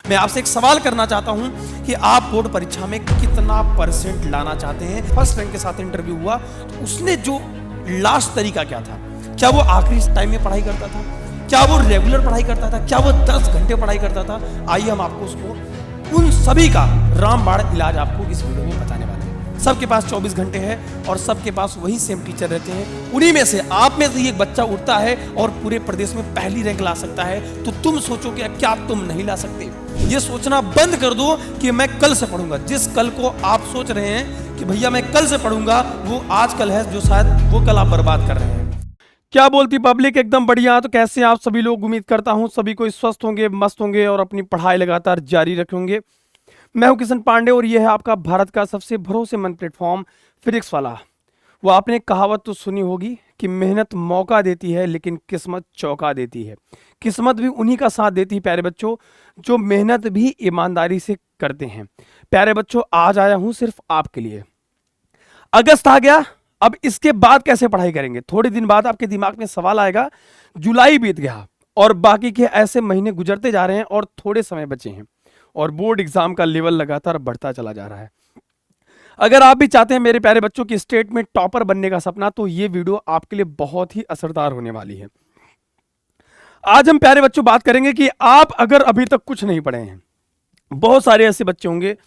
मैं आपसे एक सवाल करना चाहता हूं कि आप बोर्ड परीक्षा में कितना परसेंट लाना चाहते हैं। फर्स्ट रैंक के साथ इंटरव्यू हुआ तो उसने जो लास्ट तरीका क्या था, क्या वो आखिरी टाइम में पढ़ाई करता था, क्या वो रेगुलर पढ़ाई करता था, क्या वो 10 घंटे पढ़ाई करता था। आइए हम आपको उसको उन सभी का रामबाण इलाज आपको इस वीडियो में बताने वाले हैं। सबके पास 24 घंटे हैं और सबके पास वही सेम टीचर रहते हैं। उन्हीं में से आप में से एक बच्चा उठता है और पूरे प्रदेश में पहली रैंक ला सकता है। तो तुम सोचो कि क्या तुम नहीं ला सकते? ये सोचना बंद कर दो कि मैं कल से पढ़ूंगा। जिस कल को आप सोच रहे हैं कि भैया मैं कल से पढ़ूंगा, वो आज कल है जो शायद वो कल आप बर्बाद कर रहे हैं। क्या बोलती पब्लिक? एकदम बढ़िया। तो कैसे आप सभी लोग? उम्मीद करता हूं सभी कोई स्वस्थ होंगे, मस्त होंगे और अपनी पढ़ाई लगातार जारी रखेंगे। मैं हूं किशन पांडे और यह है आपका भारत का सबसे भरोसेमंद प्लेटफॉर्म फिजिक्स वाला। वो आपने कहावत तो सुनी होगी कि मेहनत मौका देती है लेकिन किस्मत चौंका देती है। किस्मत भी उन्हीं का साथ देती है प्यारे बच्चों, जो मेहनत भी ईमानदारी से करते हैं। प्यारे बच्चों, आज आया हूं सिर्फ आपके लिए। अगस्त आ गया, अब इसके बाद कैसे पढ़ाई करेंगे? थोड़े दिन बाद आपके दिमाग में सवाल आएगा, जुलाई बीत गया और बाकी के ऐसे महीने गुजरते जा रहे हैं और थोड़े समय बचे हैं और बोर्ड एग्जाम का लेवल लगातार बढ़ता चला जा रहा है। अगर आप भी चाहते हैं मेरे प्यारे बच्चों की स्टेट में टॉपर बनने का सपना, तो ये वीडियो आपके लिए बहुत ही असरदार होने वाली है। आज हम प्यारे बच्चों बात करेंगे कि आप अगर अभी तक कुछ नहीं पढ़े हैं, बहुत सारे ऐसे बच्चे होंगे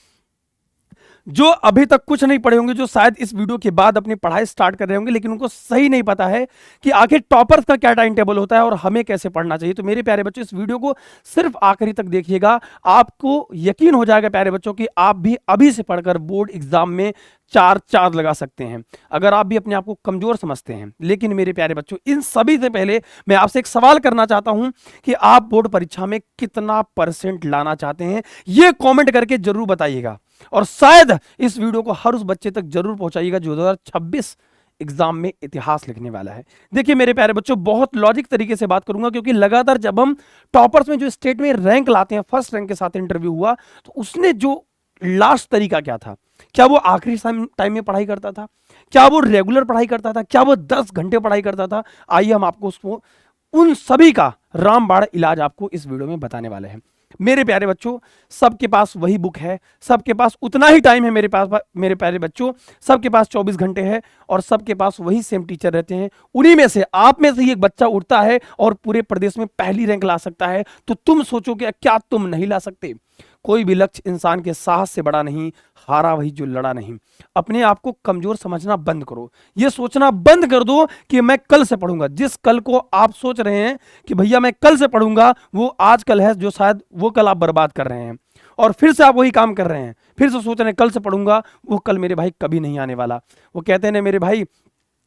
जो अभी तक कुछ नहीं पढ़े होंगे, जो शायद इस वीडियो के बाद अपनी पढ़ाई स्टार्ट कर रहे होंगे, लेकिन उनको सही नहीं पता है कि आखिर टॉपर्स का क्या टाइम टेबल होता है और हमें कैसे पढ़ना चाहिए। तो मेरे प्यारे बच्चों, इस वीडियो को सिर्फ आखिरी तक देखिएगा। आपको यकीन हो जाएगा प्यारे बच्चों कि आप भी अभी से पढ़कर बोर्ड एग्जाम में 4 लगा सकते हैं, अगर आप भी अपने आप को कमजोर समझते हैं। लेकिन मेरे प्यारे बच्चों, इन सभी से पहले मैं आपसे एक सवाल करना चाहता हूं कि आप बोर्ड परीक्षा में कितना परसेंट लाना चाहते हैं, यह कमेंट करके जरूर बताइएगा। और शायद इस वीडियो को हर उस बच्चे तक जरूर पहुंचाइएगा जो 2026 एग्जाम में इतिहास लिखने वाला है। देखिए मेरे प्यारे बच्चों, बहुत लॉजिक तरीके से बात करूंगा, क्योंकि लगातार जब हम टॉपर्स में जो स्टेट में रैंक लाते हैं, फर्स्ट रैंक के साथ इंटरव्यू हुआ तो उसने जो लास्ट तरीका क्या था, क्या वो आखिरी टाइम में पढ़ाई करता था, क्या वो रेगुलर पढ़ाई करता था, क्या वो 10 घंटे पढ़ाई करता था। आइए हम आपको उसको उन सभी का रामबाण इलाज आपको इस वीडियो में बताने वाले हैं। मेरे प्यारे बच्चों, सबके पास वही बुक है, सबके पास उतना ही टाइम है। मेरे प्यारे बच्चों, सबके पास 24 घंटे है और सबके पास वही सेम टीचर रहते हैं। उन्हीं में से आप में से एक बच्चा उठता है और पूरे प्रदेश में पहली रैंक ला सकता है। तो तुम सोचो कि क्या तुम नहीं ला सकते? कोई भी लक्ष्य इंसान के साहस से बड़ा नहीं, हारा वही जो लड़ा नहीं। अपने आप को कमजोर समझना बंद करो। यह सोचना बंद कर दो कि मैं कल से पढ़ूंगा। जिस कल को आप सोच रहे हैं कि भैया मैं कल से पढ़ूंगा, वो आज कल है जो शायद वो कल आप बर्बाद कर रहे हैं। और फिर से आप वही काम कर रहे हैं, फिर से सोच रहे हैं कल से पढ़ूंगा, वो कल मेरे भाई कभी नहीं आने वाला। वो कहते हैं ना मेरे भाई,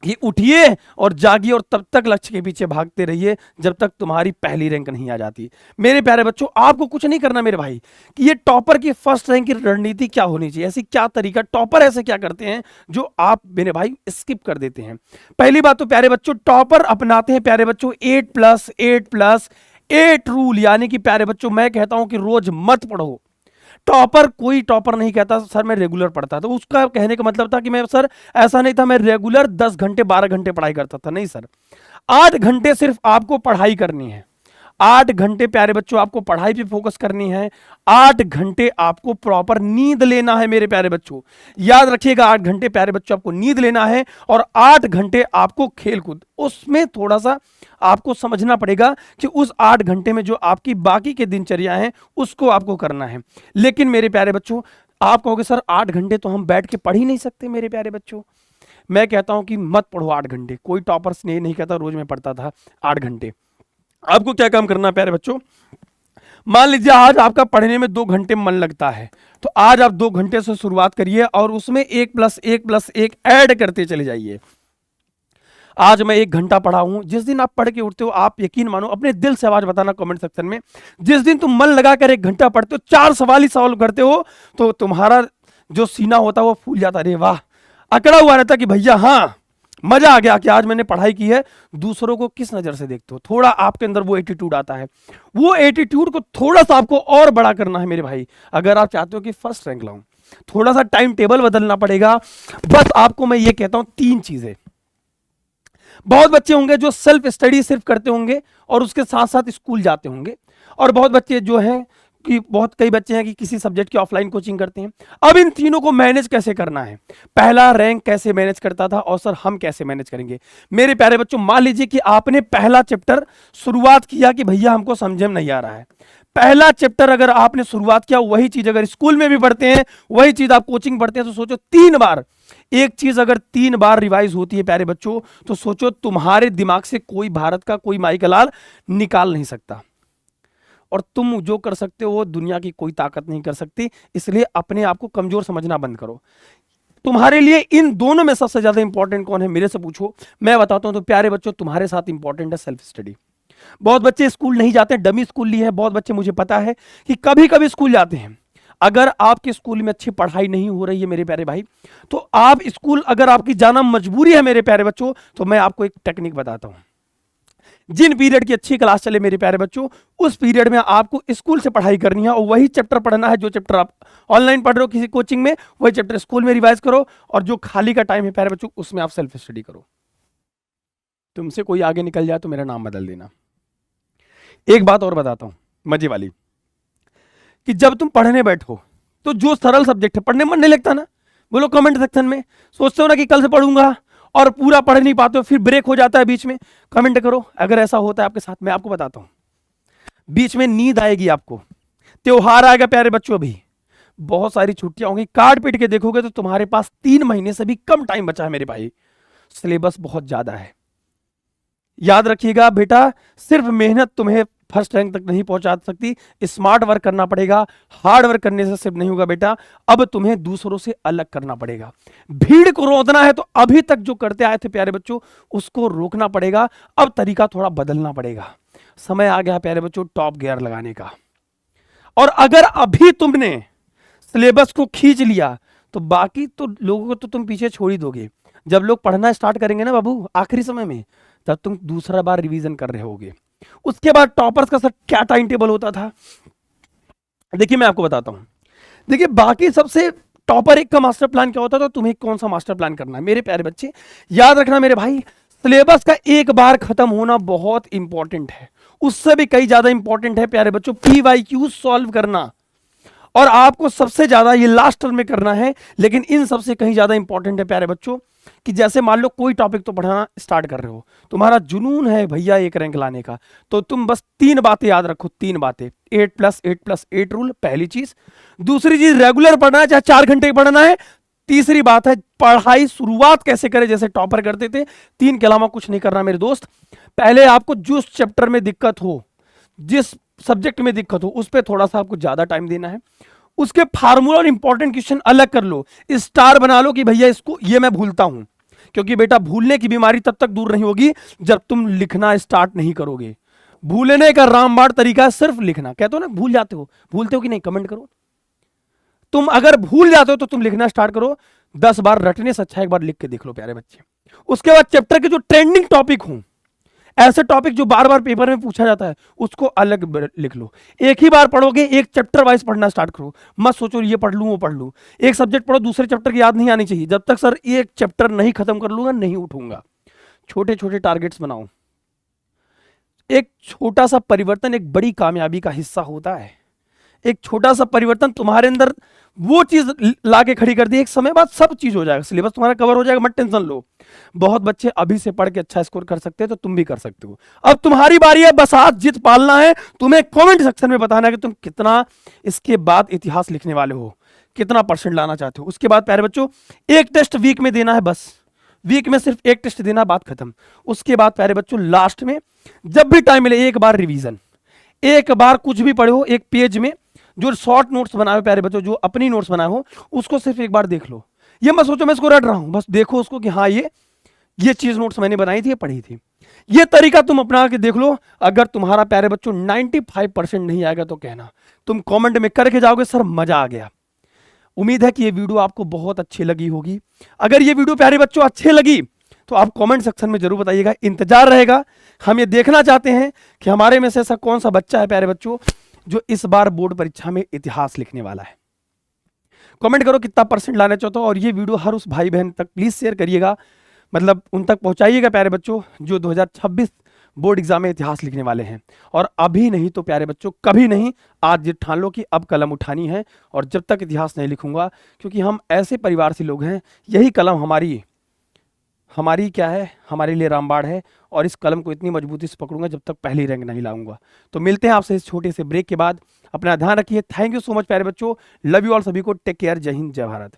ये उठिए और जागिए और तब तक लक्ष्य के पीछे भागते रहिए जब तक तुम्हारी पहली रैंक नहीं आ जाती। मेरे प्यारे बच्चों, आपको कुछ नहीं करना मेरे भाई कि ये टॉपर की फर्स्ट रैंक की रणनीति क्या होनी चाहिए, ऐसी क्या तरीका, टॉपर ऐसे क्या करते हैं जो आप मेरे भाई स्किप कर देते हैं। पहली बात तो प्यारे बच्चों, टॉपर अपनाते हैं प्यारे बच्चों 8+8+8 रूल। यानी कि प्यारे बच्चों, मैं कहता हूं कि रोज मत पढ़ो। कोई टॉपर नहीं कहता सर मैं रेगुलर पढ़ता था। उसका कहने का मतलब था कि मैं सर ऐसा नहीं था, मैं रेगुलर 10 घंटे 12 घंटे पढ़ाई करता था। नहीं सर, 8 घंटे सिर्फ आपको पढ़ाई करनी है। 8 घंटे प्यारे बच्चों आपको पढ़ाई पे फोकस करनी है। 8 घंटे आपको प्रॉपर नींद लेना है मेरे प्यारे बच्चों। याद रखिएगा, 8 घंटे प्यारे बच्चों आपको नींद लेना है और 8 घंटे आपको खेलकूद। उसमें थोड़ा सा आपको समझना पड़ेगा कि उस 8 घंटे में जो आपकी बाकी के दिनचर्या है उसको आपको करना है। लेकिन मेरे प्यारे बच्चों, आप कहोगे सर 8 घंटे तो हम बैठ के पढ़ ही नहीं सकते। मेरे प्यारे बच्चों, मैं कहता हूं कि मत पढ़ो 8 घंटे। कोई टॉपर्स नहीं कहता रोज मैं पढ़ता था 8 घंटे। आपको क्या काम करना है प्यारे बच्चों? मान लीजिए आज आपका पढ़ने में 2 घंटे मन लगता है, तो आज आप 2 घंटे से शुरुआत करिए और उसमें 1+1+1 ऐड करते चले जाइए। आज मैं 1 घंटा पढ़ा हूं। जिस दिन आप पढ़ के उठते हो, आप यकीन मानो, अपने दिल से आवाज बताना कमेंट सेक्शन में, जिस दिन तुम मन लगाकर 1 घंटा पढ़ते हो, 4 सवाल ही सॉल्व करते हो, तो तुम्हारा जो सीना होता है वो फूल जाता है। अरे वाह, अकड़ा हुआ रहता कि भैया हाँ मजा आ गया कि आज मैंने पढ़ाई की है। दूसरों को किस नजर से देखते हो, थोड़ा आपके अंदर वो एटीट्यूड आता है। वो एटीट्यूड को थोड़ा सा आपको और बड़ा करना है मेरे भाई। अगर आप चाहते हो कि फर्स्ट रैंक लाऊं, थोड़ा सा टाइम टेबल बदलना पड़ेगा। बस आपको मैं ये कहता हूं 3 चीजें। बहुत बच्चे होंगे जो सेल्फ स्टडी सिर्फ करते होंगे और उसके साथ साथ स्कूल जाते होंगे, और बहुत बच्चे जो हैं कि बहुत कई बच्चे हैं कि किसी सब्जेक्ट की ऑफलाइन कोचिंग करते हैं। अब इन तीनों को मैनेज कैसे करना है, पहला रैंक कैसे मैनेज करता था और सर हम कैसे मैनेज करेंगे। मेरे प्यारे बच्चों, मान लीजिए कि आपने पहला चैप्टर शुरुआत किया कि भैया हमको समझ में नहीं आ रहा है। पहला चैप्टर अगर आपने शुरुआत किया, वही चीज अगर स्कूल में भी पढ़ते हैं, वही चीज आप कोचिंग पढ़ते हैं, तो सोचो 3 बार एक चीज अगर 3 बार रिवाइज होती है प्यारे बच्चों, तो सोचो तुम्हारे दिमाग से कोई भारत का कोई माई का लाल निकाल नहीं सकता। और तुम जो कर सकते हो वो दुनिया की कोई ताकत नहीं कर सकती। इसलिए अपने आप को कमजोर समझना बंद करो। तुम्हारे लिए इन दोनों में सबसे ज्यादा इंपॉर्टेंट कौन है, मेरे से पूछो, मैं बताता हूं। तो प्यारे बच्चों, तुम्हारे साथ इंपॉर्टेंट है सेल्फ स्टडी। बहुत बच्चे स्कूल नहीं जाते, डमी स्कूल ली है। बहुत बच्चे, मुझे पता है कि कभी कभी स्कूल जाते हैं। अगर आपके स्कूल में अच्छी पढ़ाई नहीं हो रही है मेरे प्यारे भाई, तो आप स्कूल अगर आपकी जाना मजबूरी है मेरे प्यारे बच्चों, तो मैं आपको एक टेक्निक बताता हूं। जिन पीरियड की अच्छी क्लास चले मेरे प्यारे बच्चों, उस पीरियड में आपको स्कूल से पढ़ाई करनी है और वही चैप्टर पढ़ना है जो चैप्टर आप ऑनलाइन पढ़ रहे हो किसी कोचिंग में, वही चैप्टर स्कूल में रिवाइज करो। और जो खाली का टाइम है प्यारे बच्चों, उसमें आप सेल्फ स्टडी करो। तुमसे कोई आगे निकल जाए तो मेरा नाम बदल देना। एक बात और बताता हूं मजे वाली, कि जब तुम पढ़ने बैठो तो जो सरल सब्जेक्ट है, पढ़ने मन नहीं लगता ना, बोलो कमेंट सेक्शन में। सोचते हो ना कि कल से पढ़ूंगा और पूरा पढ़ नहीं पाते हो, फिर ब्रेक हो जाता है बीच में, कमेंट करो अगर ऐसा होता है आपके साथ। मैं आपको बताता हूं, बीच में नींद आएगी आपको, त्योहार आएगा प्यारे बच्चों, अभी बहुत सारी छुट्टियां होंगी, कार्ड पीट के देखोगे तो तुम्हारे पास 3 महीने से भी कम टाइम बचा है मेरे भाई। सिलेबस बहुत ज्यादा है। याद रखिएगा बेटा, सिर्फ मेहनत तुम्हें फर्स्ट रैंक तक नहीं पहुंचा सकती, स्मार्ट वर्क करना पड़ेगा। हार्ड वर्क करने से सिर्फ नहीं होगा बेटा, अब तुम्हें दूसरों से अलग करना पड़ेगा। भीड़ को रोकना है तो अभी तक जो करते आए थे प्यारे बच्चों, उसको रोकना पड़ेगा। अब तरीका थोड़ा बदलना पड़ेगा। समय आ गया प्यारे बच्चों टॉप गियर लगाने का। और अगर अभी तुमने सिलेबस को खींच लिया तो बाकी तो लोगों को तो तुम पीछे छोड़ ही दोगे। जब लोग पढ़ना स्टार्ट करेंगे ना बाबू आखिरी समय में, तब तुम दूसरा बार रिवीजन कर रहे होगे। उसके बाद टॉपर्स का सर क्या टाइम टेबल होता था, देखिए मैं आपको बताता हूं। देखिए बाकी सबसे टॉपर एक का मास्टर प्लान क्या होता था, तुम्हें कौन सा मास्टर प्लान करना है मेरे प्यारे बच्चे। याद रखना मेरे भाई, सिलेबस का एक बार खत्म होना बहुत इंपॉर्टेंट है। उससे भी कई ज्यादा इंपॉर्टेंट है प्यारे बच्चों PYQ सॉल्व करना। और आपको सबसे ज्यादा ये लास्ट टर्म में करना है, लेकिन इन सबसे कहीं ज्यादा इंपॉर्टेंट है प्यारे बच्चों कि जैसे मान लो कोई टॉपिक तो पढ़ाना स्टार्ट कर रहे हो, तुम्हारा जुनून है भैया 1 रैंक लाने का, तो तुम बस 3 बातें याद रखो। 3 बातें, 8+8+8 रूल, पहली चीज। दूसरी चीज, रेगुलर पढ़ना है, चाहे 4 घंटे पढ़ना है। तीसरी बात है, पढ़ाई शुरुआत कैसे करें जैसे टॉपर करते थे। 3 के अलावा कुछ नहीं करना मेरे दोस्त। पहले आपको जिस चैप्टर में दिक्कत हो, जिस सब्जेक्ट में दिक्कत हो, उस पर थोड़ा सा आपको ज्यादा टाइम देना है। उसके फार्मूला और इंपॉर्टेंट क्वेश्चन अलग कर लो, स्टार बना लो कि भैया इसको ये मैं भूलता हूं। क्योंकि बेटा भूलने की बीमारी तब तक दूर नहीं होगी जब तुम लिखना स्टार्ट नहीं करोगे। भूलने का रामबाण तरीका है सिर्फ लिखना। कहते हो ना भूल जाते हो, भूलते हो कि नहीं कमेंट करो। तुम अगर भूल जाते हो तो तुम लिखना स्टार्ट करो। 10 बार रटने से अच्छा एक बार लिख के देख लो प्यारे बच्चे। उसके बाद चैप्टर के जो ट्रेंडिंग टॉपिक हो, ऐसे टॉपिक जो बार बार पेपर में पूछा जाता है, उसको अलग लिख लो। एक ही बार पढ़ोगे, एक चैप्टर वाइज पढ़ना स्टार्ट करो। मत सोचो ये पढ़ लूं वो पढ़ लूं। एक सब्जेक्ट पढ़ो, दूसरे चैप्टर की याद नहीं आनी चाहिए। जब तक सर एक चैप्टर नहीं खत्म कर लूंगा नहीं उठूंगा। छोटे छोटे टारगेट्स बनाओ। एक छोटा सा परिवर्तन एक बड़ी कामयाबी का हिस्सा होता है। एक छोटा सा परिवर्तन तुम्हारे अंदर वो चीज लाके खड़ी कर दी, एक समय बाद सब चीज हो जाएगा, सिलेबस तुम्हारा कवर हो जाएगा, मत टेंशन लो। बहुत बच्चे अभी से पढ़ के अच्छा स्कोर कर सकते हैं, तो तुम भी कर सकते हो। अब तुम्हारी बारी है, बस आज जित पालना है। तुम्हें कमेंट सेक्शन में बताना है कि तुम कितना इसके बाद इतिहास लिखने वाले हो, कितना % लाना चाहते हो। उसके बाद प्यारे बच्चों एक टेस्ट वीक में देना है, बस वीक में सिर्फ एक टेस्ट देना, बात खत्म। उसके बाद प्यारे बच्चों लास्ट में जब भी टाइम मिले एक बार रिवीजन, एक बार कुछ भी पढ़े हो, एक पेज में जो शॉर्ट नोट्स बनाए हो प्यारे बच्चों, जो अपनी नोट्स बनाए हो, उसको सिर्फ एक बार देख लो। ये मत सोचो मैं इसको रट रहा हूं, बस देखो उसको कि हाँ ये चीज नोट्स मैंने बनाई थी, ये पढ़ी थी। ये तरीका तुम अपना के देख लो। अगर तुम्हारा प्यारे बच्चों 95% नहीं आएगा तो कहना, तुम कमेंट में करके जाओगे सर मजा आ गया। उम्मीद है कि ये वीडियो आपको बहुत अच्छी लगी होगी। अगर ये वीडियो प्यारे बच्चों अच्छी लगी तो आप कमेंट सेक्शन में जरूर बताइएगा, इंतजार रहेगा। हम ये देखना चाहते हैं कि हमारे में से ऐसा कौन सा बच्चा है प्यारे बच्चों जो इस बार बोर्ड परीक्षा में इतिहास लिखने वाला है। कमेंट करो कितना % लाना चाहते हो, और ये वीडियो हर उस भाई बहन तक प्लीज शेयर करिएगा, मतलब उन तक पहुंचाइएगा प्यारे बच्चों जो 2026 बोर्ड एग्जाम में इतिहास लिखने वाले हैं। और अभी नहीं तो प्यारे बच्चों कभी नहीं, आज ये ठान लो कि अब कलम उठानी है, और जब तक इतिहास नहीं लिखूंगा, क्योंकि हम ऐसे परिवार से लोग हैं, यही कलम हमारी हमारी क्या है, हमारे लिए रामबाण है, और इस कलम को इतनी मजबूती से पकड़ूंगा जब तक पहली रैंक नहीं लाऊंगा। तो मिलते हैं आपसे इस छोटे से ब्रेक के बाद। अपना ध्यान रखिए। थैंक यू सो मच प्यारे बच्चों, लव यू ऑल, सभी को टेक केयर, जय हिंद जय भारत।